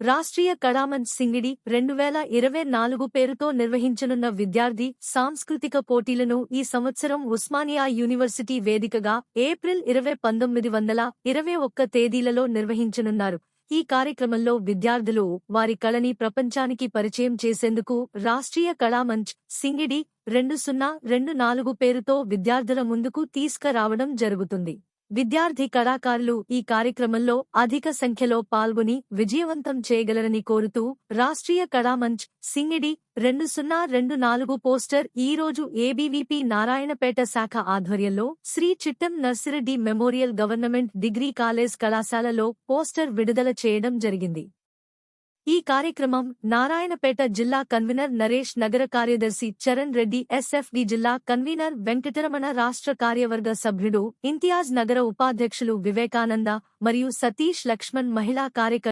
రాష్ట్రీయ కళామంచ్ సింగిడి 2024 పేరుతో నిర్వహించనున్న విద్యార్థి సాంస్కృతిక పోటీలను ఈ సంవత్సరం ఉస్మానియా యూనివర్సిటీ వేదికగా ఏప్రిల్ 20, 1921 తేదీలలో నిర్వహించనున్నారు. ఈ కార్యక్రమంలో విద్యార్థులు వారి కళని ప్రపంచానికి పరిచయం చేసేందుకు రాష్ట్రీయ కళామంచ్ సింగిడి 2024 పేరుతో విద్యార్థుల ముందుకు తీసుకురావడం జరుగుతుంది. విద్యార్థి కళాకారులు ఈ కార్యక్రమంలో అధిక సంఖ్యలో పాల్గొని విజయవంతం చేయగలరని కోరుతూ రాష్ట్రీయ కళామంచ్ సింగిడి 2024 పోస్టర్ ఈ రోజు ఏబీవీపీ నారాయణపేట శాఖ ఆధ్వర్యంలో Sri Chittem Narsireddy memorial government degree college కళాశాలలో పోస్టర్ విడుదల చేయడం జరిగింది. ఈ కార్యక్రమం నారాయణపేట జిల్లా కన్వీనర్ నరేష్, నగర కార్యదర్శి చరణ్ రెడ్డి, ఎస్ఎఫ్డి జిల్లా కన్వీనర్ వెంకటరమణ, రాష్ట్ర కార్యవర్గ సభ్యుడు ఇంతియాజ్, నగర ఉపాధ్యక్షులు వివేకానంద మరియు సతీష్ లక్ష్మణ్, మహిళా కార్యకర్త